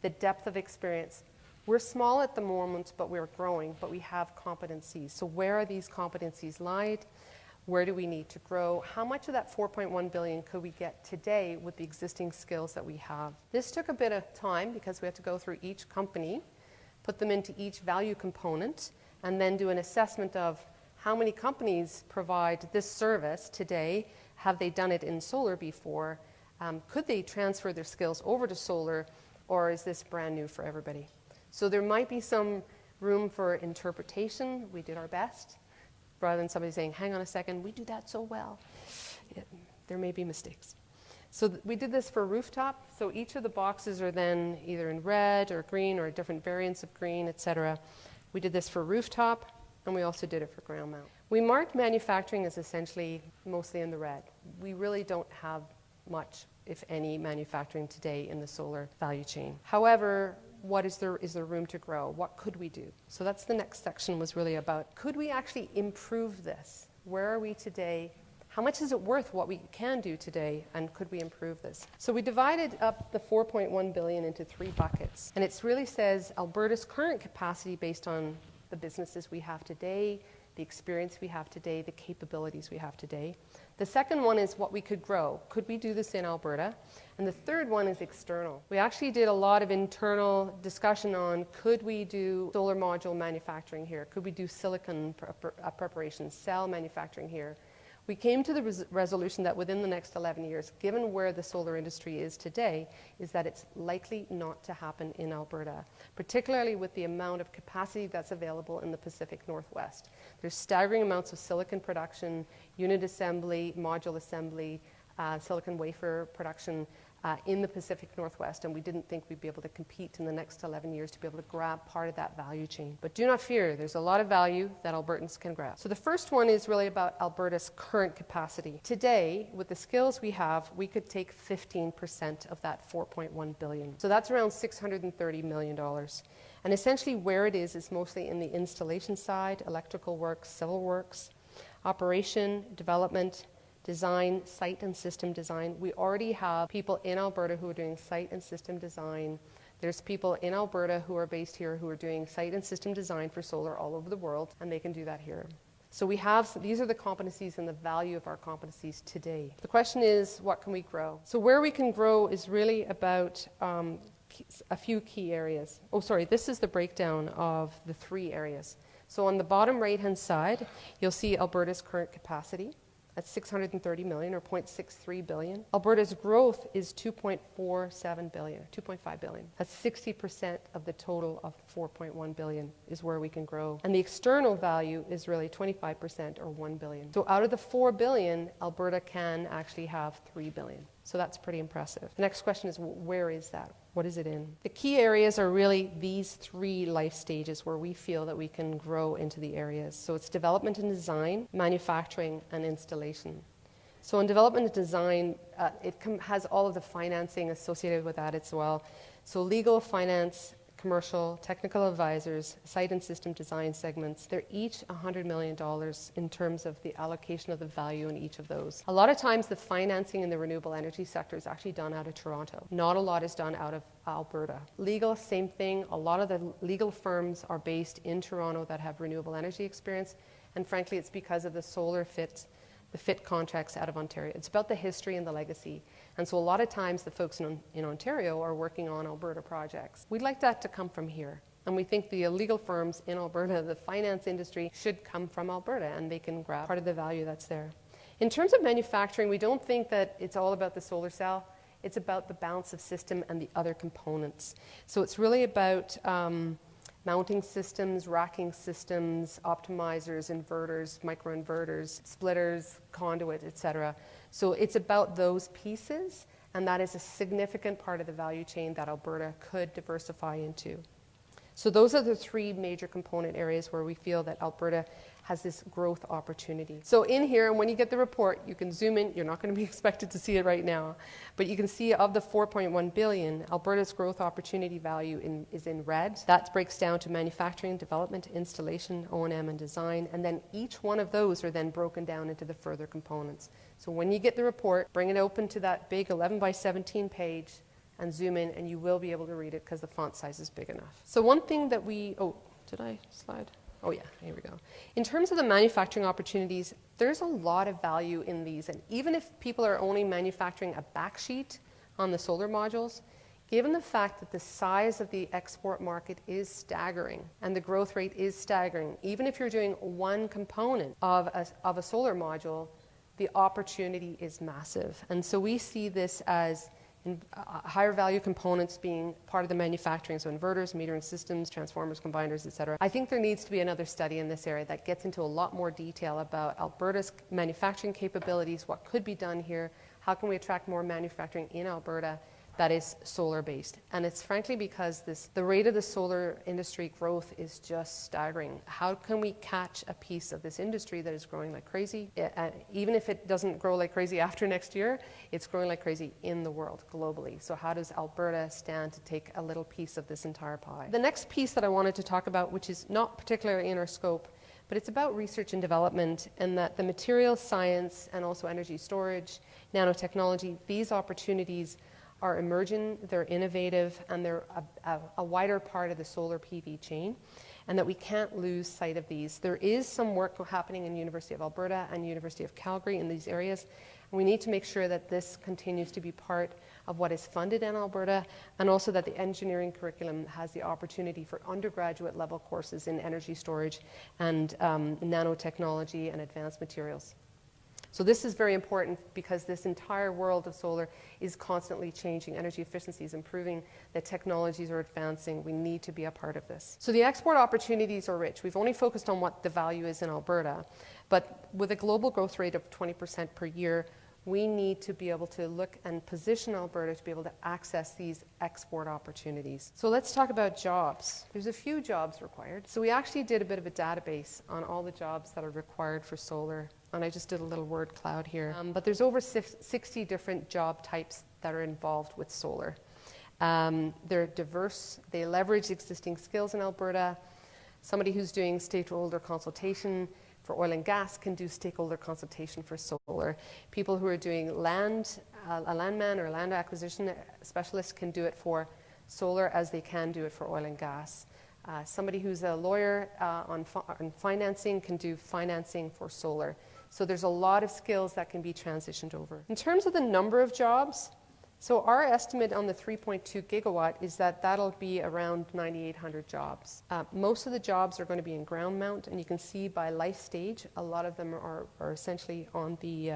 the depth of experience. We're small at the moment, but we're growing, but we have competencies. So where are these competencies lied? Where do we need to grow? How much of that $4.1 billion could we get today with the existing skills that we have? This took a bit of time because we had to go through each company, put them into each value component, and then do an assessment of how many companies provide this service today. Have they done it in solar before? Could they transfer their skills over to solar, or is this brand new for everybody? So there might be some room for interpretation. We did our best. Rather than somebody saying, hang on a second, we do that so well. There may be mistakes. So we did this for rooftop. So each of the boxes are then either in red or green or different variants of green, etc. We did this for rooftop, and we also did it for ground mount. We marked manufacturing as essentially mostly in the red. We really don't have much, if any, manufacturing today in the solar value chain. However, what is there room to grow? What could we do? So that's the next section was really about, could we actually improve this? Where are we today? How much is it worth what we can do today, and could we improve this? So we divided up the $4.1 billion into 3 buckets, and it really says Alberta's current capacity based on the businesses we have today, the experience we have today, the capabilities we have today. The second one is what we could grow. Could we do this in Alberta? And the third one is external. We actually did a lot of internal discussion on, could we do solar module manufacturing here? Could we do silicon preparation, cell manufacturing here? We came to the resolution that within the next 11 years, given where the solar industry is today, is that it's likely not to happen in Alberta, particularly with the amount of capacity that's available in the Pacific Northwest. There's staggering amounts of silicon production, unit assembly, module assembly, silicon wafer production in the Pacific Northwest, and we didn't think we'd be able to compete in the next 11 years to be able to grab part of that value chain. But do not fear, there's a lot of value that Albertans can grab. So the first one is really about Alberta's current capacity. Today, with the skills we have, we could take 15% of that $4.1 billion. So that's around $630 million. And essentially where it is mostly in the installation side, electrical works, civil works, operation, development, design, site and system design. We already have people in Alberta who are doing site and system design. There's people in Alberta who are based here who are doing site and system design for solar all over the world, and they can do that here. So we have, these are the competencies and the value of our competencies today. The question is, what can we grow? So where we can grow is really about a few key areas. Oh, sorry, this is the breakdown of the 3 areas. So on the bottom right-hand side, you'll see Alberta's current capacity. That's $630 million, or $0.63 billion. Alberta's growth is $2.47 billion, $2.5 billion. That's 60% of the total of $4.1 billion is where we can grow. And the external value is really 25%, or $1 billion. So out of the $4 billion, Alberta can actually have $3 billion. So that's pretty impressive. The next question is, where is that? What is it in? The key areas are really these 3 life stages where we feel that we can grow into the areas. So it's development and design, manufacturing, and installation. So in development and design, it has all of the financing associated with that as well. So legal, finance, commercial, technical advisors, site and system design segments, they're each $100 million in terms of the allocation of the value in each of those. A lot of times the financing in the renewable energy sector is actually done out of Toronto. Not a lot is done out of Alberta. Legal, same thing. A lot of the legal firms are based in Toronto that have renewable energy experience, and frankly it's because of the solar FIT, the FIT contracts out of Ontario. It's about the history and the legacy. And so a lot of times the folks in Ontario are working on Alberta projects. We'd like that to come from here. And we think the legal firms in Alberta, the finance industry, should come from Alberta, and they can grab part of the value that's there. In terms of manufacturing, we don't think that it's all about the solar cell. It's about the balance of system and the other components. So it's really about mounting systems, racking systems, optimizers, inverters, microinverters, splitters, conduit, etc. So it's about those pieces, and that is a significant part of the value chain that Alberta could diversify into. So those are the 3 major component areas where we feel that Alberta has this growth opportunity. So in here, and when you get the report, you can zoom in. You're not going to be expected to see it right now, but you can see of the $4.1 billion, Alberta's growth opportunity value is in red. That breaks down to manufacturing, development, installation, O&M, and design, and then each one of those are then broken down into the further components. So when you get the report, bring it open to that big 11 by 17 page, and zoom in, and you will be able to read it because the font size is big enough. So one thing that did I slide? Oh yeah, here we go. In terms of the manufacturing opportunities, there's a lot of value in these, and even if people are only manufacturing a backsheet on the solar modules, given the fact that the size of the export market is staggering and the growth rate is staggering, even if you're doing one component of a solar module, the opportunity is massive. And so we see this as higher value components being part of the manufacturing, so inverters, metering systems, transformers, combiners, etc. I think there needs to be another study in this area that gets into a lot more detail about Alberta's manufacturing capabilities, what could be done here, how can we attract more manufacturing in Alberta that is solar based. And it's frankly because the rate of the solar industry growth is just staggering. How can we catch a piece of this industry that is growing like crazy? Even if it doesn't grow like crazy after next year, it's growing like crazy in the world globally. So how does Alberta stand to take a little piece of this entire pie? The next piece that I wanted to talk about, which is not particularly in our scope, but it's about research and development, and that the materials science and also energy storage, nanotechnology, these opportunities are emerging, they're innovative, and they're a wider part of the solar PV chain, and that we can't lose sight of these. There is some work happening in University of Alberta and University of Calgary in these areas, and we need to make sure that this continues to be part of what is funded in Alberta, and also that the engineering curriculum has the opportunity for undergraduate level courses in energy storage and nanotechnology and advanced materials. So this is very important because this entire world of solar is constantly changing. Energy efficiency is improving. The technologies are advancing. We need to be a part of this. So the export opportunities are rich. We've only focused on what the value is in Alberta. But with a global growth rate of 20% per year, we need to be able to look and position Alberta to be able to access these export opportunities. So let's talk about jobs. There's a few jobs required. So we actually did a bit of a database on all the jobs that are required for solar. And I just did a little word cloud here. But there's over 60 different job types that are involved with solar. They're diverse. They leverage existing skills in Alberta. Somebody who's doing stakeholder consultation for oil and gas can do stakeholder consultation for solar. People who are doing land, a landman or a land acquisition specialist can do it for solar as they can do it for oil and gas. Somebody who's a lawyer on financing can do financing for solar. So there's a lot of skills that can be transitioned over. In terms of the number of jobs, so our estimate on the 3.2 gigawatt is that that'll be around 9,800 jobs. Most of the jobs are going to be in ground mount, and you can see by life stage, a lot of them are essentially on the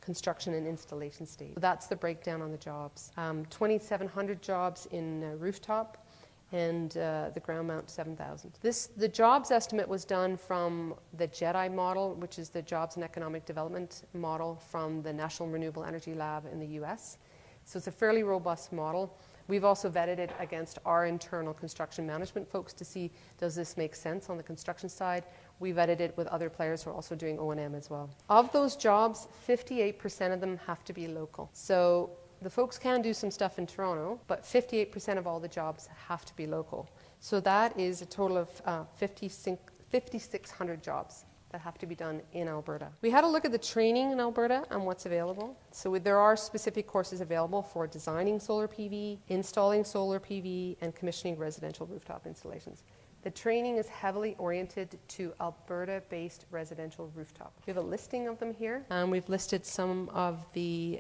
construction and installation stage. So that's the breakdown on the jobs. 2,700 jobs in rooftop, and the ground mount 7,000. The jobs estimate was done from the JEDI model, which is the Jobs and Economic Development model from the National Renewable Energy Lab in the US. So it's a fairly robust model. We've also vetted it against our internal construction management folks to see, does this make sense on the construction side? We vetted it with other players who are also doing O&M as well. Of those jobs, 58% of them have to be local. So the folks can do some stuff in Toronto, but 58% of all the jobs have to be local. So that is a total of 5,600 jobs that have to be done in Alberta. We had a look at the training in Alberta and what's available. So there are specific courses available for designing solar PV, installing solar PV, and commissioning residential rooftop installations. The training is heavily oriented to Alberta-based residential rooftop. We have a listing of them here, and we've listed some of the,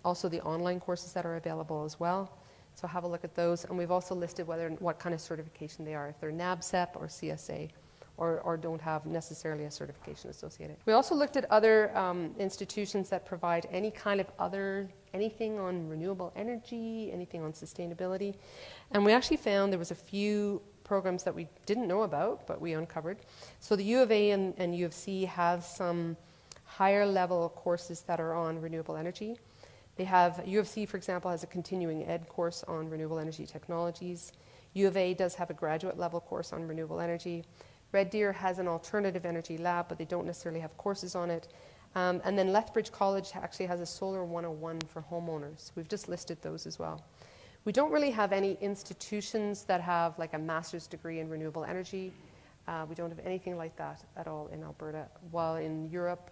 also the online courses that are available as well. So have a look at those, and we've also listed what kind of certification they are, if they're NABCEP or CSA, or don't have necessarily a certification associated. We also looked at other institutions that provide any kind of anything on renewable energy, anything on sustainability, and we actually found there was a few programs that we didn't know about, but we uncovered. So the U of A and U of C have some higher level courses that are on renewable energy. They have, U of C, for example, has a continuing ed course on renewable energy technologies. U of A does have a graduate level course on renewable energy. Red Deer has an alternative energy lab, but they don't necessarily have courses on it. And then Lethbridge College actually has a Solar 101 for homeowners. We've just listed those as well. We don't really have any institutions that have like a master's degree in renewable energy. We don't have anything like that at all in Alberta. While in Europe,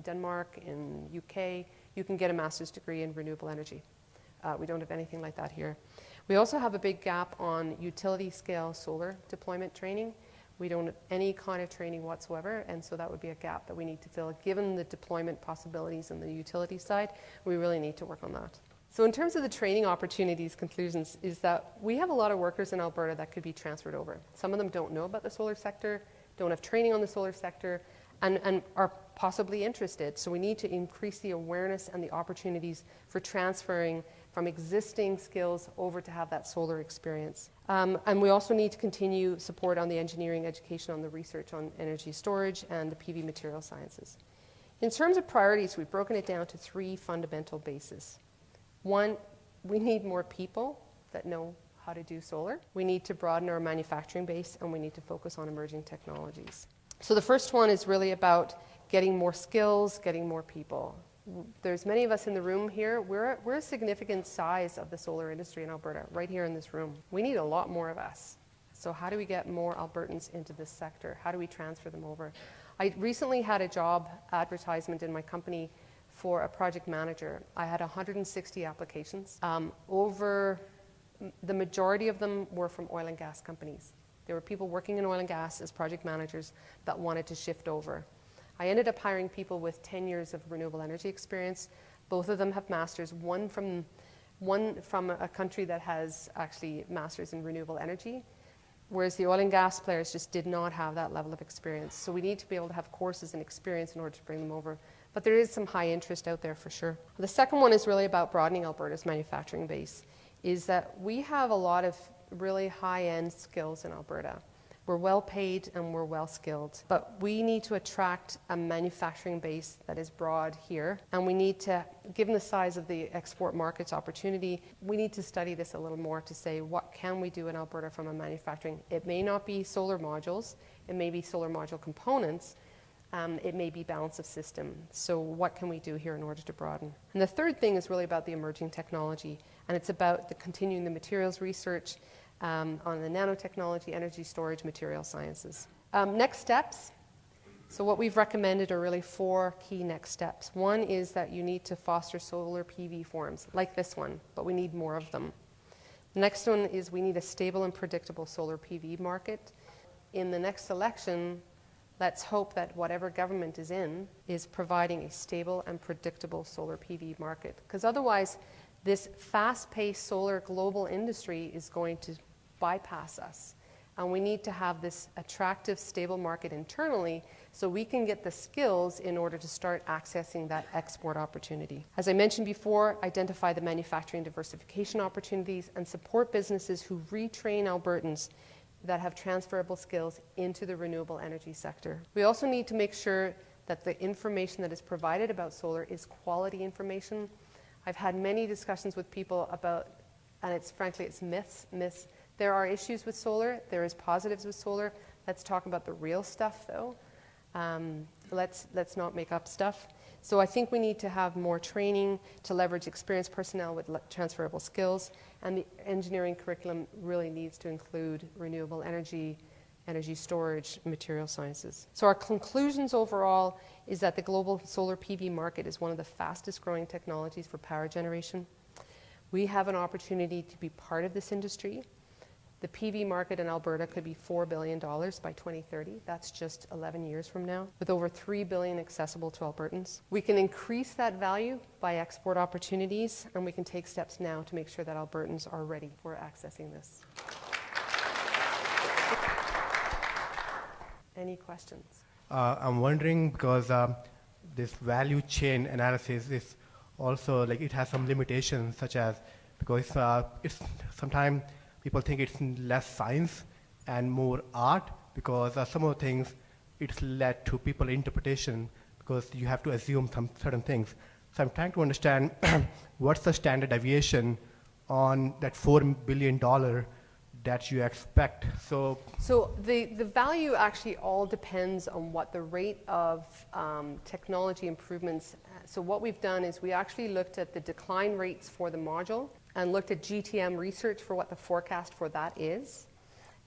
Denmark, in UK, you can get a master's degree in renewable energy. We don't have anything like that here. We also have a big gap on utility scale solar deployment training. We don't have any kind of training whatsoever, and so that would be a gap that we need to fill. Given the deployment possibilities on the utility side, we really need to work on that. So in terms of the training opportunities, conclusions, is that we have a lot of workers in Alberta that could be transferred over. Some of them don't know about the solar sector, don't have training on the solar sector, and are possibly interested. So we need to increase the awareness and the opportunities for transferring from existing skills over to have that solar experience. And we also need to continue support on the engineering education, on the research on energy storage and the PV material sciences. In terms of priorities, we've broken it down to 3 fundamental bases. One, we need more people that know how to do solar. We need to broaden our manufacturing base, and we need to focus on emerging technologies. So the first one is really about getting more skills, getting more people. There's many of us in the room here. We're a significant size of the solar industry in Alberta, right here in this room. We need a lot more of us. So how do we get more Albertans into this sector? How do we transfer them over? I recently had a job advertisement in my company for a project manager. I had 160 applications. The majority of them were from oil and gas companies. There were people working in oil and gas as project managers that wanted to shift over. I ended up hiring people with 10 years of renewable energy experience. Both of them have masters, one from a country that has actually masters in renewable energy, whereas the oil and gas players just did not have that level of experience. So we need to be able to have courses and experience in order to bring them over. But there is some high interest out there for sure. The second one is really about broadening Alberta's manufacturing base, is that we have a lot of really high-end skills in Alberta. We're well paid and we're well skilled, but we need to attract a manufacturing base that is broad here, and we need to, given the size of the export markets opportunity, we need to study this a little more to say what can we do in Alberta from a manufacturing. It may not be solar modules, it may be solar module components, it may be balance of system. So what can we do here in order to broaden? And the third thing is really about the emerging technology, and it's about continuing the materials research on the nanotechnology, energy storage, material sciences. Next steps. So what we've recommended are really 4 key next steps. One is that you need to foster solar PV forums, like this one, but we need more of them. The next one is we need a stable and predictable solar PV market. In the next election, let's hope that whatever government is in is providing a stable and predictable solar PV market, because otherwise this fast-paced solar global industry is going to bypass us. And we need to have this attractive, stable market internally so we can get the skills in order to start accessing that export opportunity. As I mentioned before, identify the manufacturing diversification opportunities and support businesses who retrain Albertans that have transferable skills into the renewable energy sector. We also need to make sure that the information that is provided about solar is quality information. I've had many discussions with people about, and frankly, it's myths. There are issues with solar. There is positives with solar. Let's talk about the real stuff, though. Let's not make up stuff. So I think we need to have more training to leverage experienced personnel with transferable skills, and the engineering curriculum really needs to include renewable energy, energy storage, material sciences. So our conclusions overall is that the global solar PV market is one of the fastest growing technologies for power generation. We have an opportunity to be part of this industry. The PV market in Alberta could be $4 billion by 2030. That's just 11 years from now, with over $3 billion accessible to Albertans. We can increase that value by export opportunities, and we can take steps now to make sure that Albertans are ready for accessing this. Any questions? I'm wondering because this value chain analysis is also like it has some limitations, such as because it's sometimes people think it's less science and more art because some of the things it's led to people interpretation because you have to assume some certain things. So I'm trying to understand what's the standard deviation on that $4 billion that you expect. So the value actually all depends on what the rate of technology improvements. So what we've done is we actually looked at the decline rates for the module and looked at GTM research for what the forecast for that is,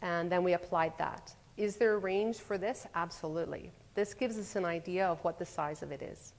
and then we applied that. Is there a range for this? Absolutely. This gives us an idea of what the size of it is.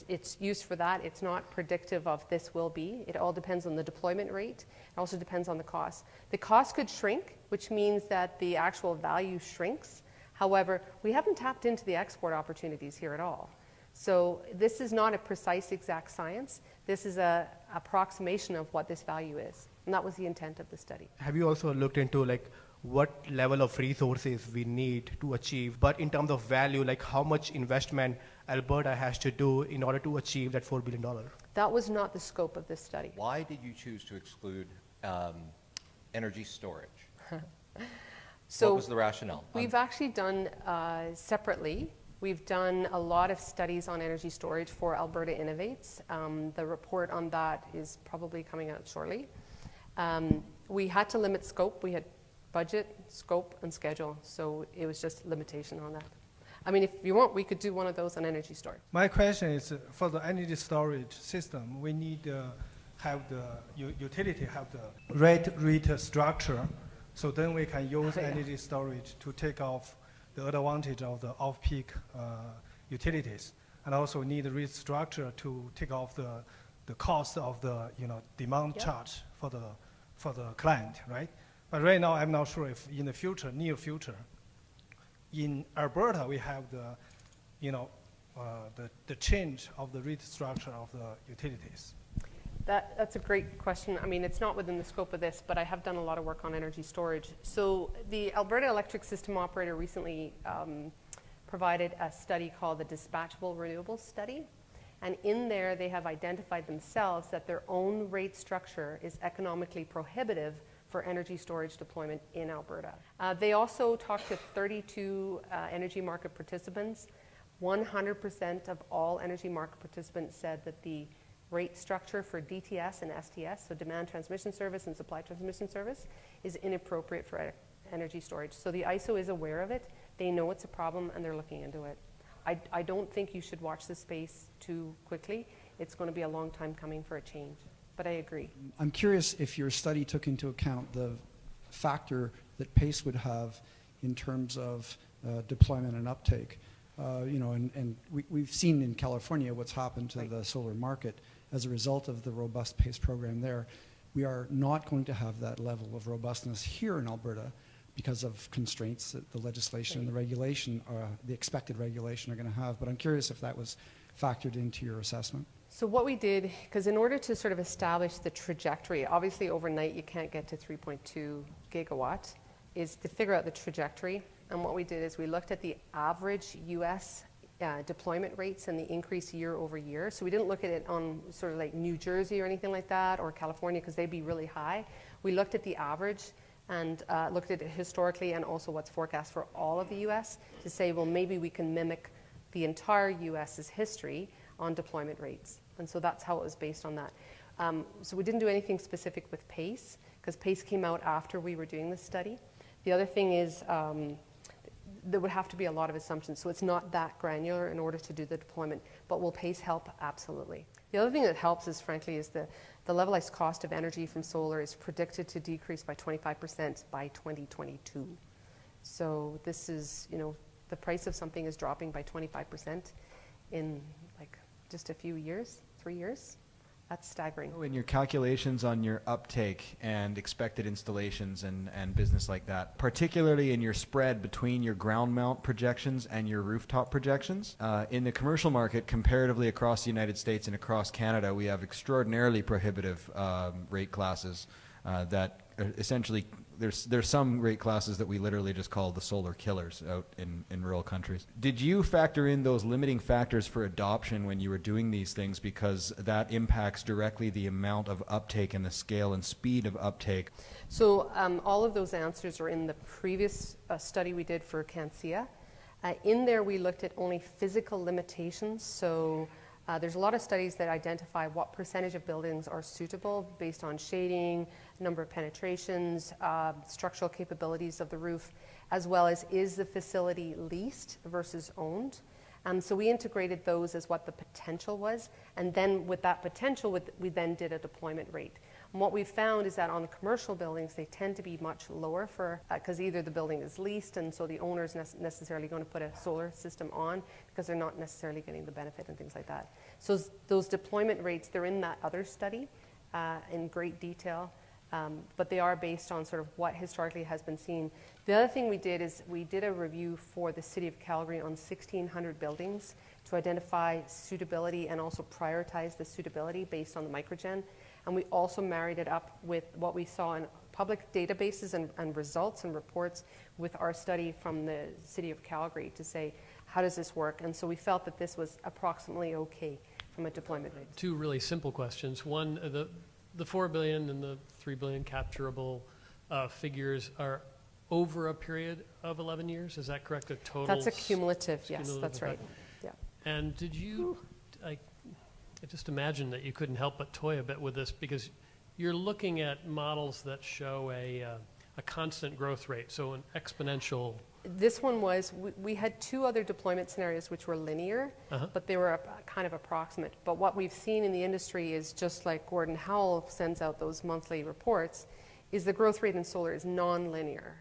It's used for that. It's not predictive of this will be. It all depends on the deployment rate. It also depends on the cost. The cost could shrink, which means that the actual value shrinks. However, we haven't tapped into the export opportunities here at all. So this is not a precise exact science. This is an approximation of what this value is. And that was the intent of the study. have you also looked into like what level of resources we need to achieve, but in terms of value, like how much investment Alberta has to do in order to achieve that $4 billion? That was not the scope of this study. Why did you choose to exclude energy storage? So what was the rationale? We've actually done separately. We've done a lot of studies on energy storage for Alberta Innovates. The report on that is probably coming out shortly. We had to limit scope. We had budget, scope, and schedule, so it was just limitation on that. I mean, if you want, we could do one of those on energy storage. My question is, for the energy storage system, we need to have the utility have the rate structure, so then we can use energy storage to take off the advantage of the off-peak utilities, and also need a rate structure to take off the cost of the demand charge for the client, right? But right now, I'm not sure if in the future, near future, in Alberta we have the change of the rate structure of the utilities. That's a great question. I mean, it's not within the scope of this, but I have done a lot of work on energy storage. So the Alberta Electric System Operator recently provided a study called the Dispatchable Renewables Study. And in there, they have identified themselves that their own rate structure is economically prohibitive for energy storage deployment in Alberta. They also talked to 32 energy market participants. 100% of all energy market participants said that the rate structure for DTS and STS, so demand transmission service and supply transmission service, is inappropriate for energy storage. So the ISO is aware of it. They know it's a problem, and they're looking into it. I don't think you should watch the space too quickly. It's going to be a long time coming for a change. But I agree. I'm curious if your study took into account the factor that PACE would have in terms of deployment and uptake. And we've seen in California what's happened to the solar market as a result of the robust PACE program there. We are not going to have that level of robustness here in Alberta because of constraints that the legislation and the regulation, the expected regulation, are going to have. But I'm curious if that was factored into your assessment. So what we did, because in order to sort of establish the trajectory, obviously overnight you can't get to 3.2 gigawatts. is to figure out the trajectory. And what we did is we looked at the average U.S. Deployment rates and the increase year over year. So we didn't look at it on sort of like New Jersey or anything like that, or California, because they'd be really high. We looked at the average and looked at it historically and also what's forecast for all of the U.S. to say, well, maybe we can mimic the entire U.S.'s history on deployment rates. And so that's how it was based on that. So we didn't do anything specific with PACE, because PACE came out after we were doing this study. The other thing is there would have to be a lot of assumptions, so it's not that granular in order to do the deployment. But will PACE help? Absolutely. The other thing that helps is, frankly, is the levelized cost of energy from solar is predicted to decrease by 25% by 2022. So this is, you know, the price of something is dropping by 25% in like just a few years, 3 years. That's staggering. In your calculations on your uptake and expected installations and business like that, particularly in your spread between your ground mount projections and your rooftop projections, in the commercial market, comparatively across the United States and across Canada, we have extraordinarily prohibitive rate classes that essentially, there's some rate classes that we literally just call the solar killers out in rural countries. Did you factor in those limiting factors for adoption when you were doing these things, because that impacts directly the amount of uptake and the scale and speed of uptake? So all of those answers are in the previous study we did for CanSIA. In there we looked at only physical limitations, so there's a lot of studies that identify what percentage of buildings are suitable based on shading, number of penetrations, structural capabilities of the roof, as well as is the facility leased versus owned. So we integrated those as what the potential was, and then with that potential, we then did a deployment rate. And what we found is that on the commercial buildings, they tend to be much lower for, because either the building is leased, and so the owner is necessarily going to put a solar system on because they're not necessarily getting the benefit and things like that. So those deployment rates, they're in that other study in great detail, but they are based on sort of what historically has been seen. The other thing we did is we did a review for the City of Calgary on 1,600 buildings to identify suitability and also prioritize the suitability based on the microgen. And we also married it up with what we saw in public databases and results and reports with our study from the City of Calgary to say, how does this work? And so we felt that this was approximately okay from a deployment rate. Two really simple questions. One, the 4 billion and the 3 billion capturable figures are over a period of 11 years. Is that correct? A total? That's a cumulative, yes, cumulative, that's right. Yeah. And did you, I just imagine that you couldn't help but toy a bit with this, because you're looking at models that show a constant growth rate, so an exponential. This one was, we had two other deployment scenarios which were linear, but they were kind of approximate. But what we've seen in the industry is, just like Gordon Howell sends out those monthly reports, is the growth rate in solar is non-linear.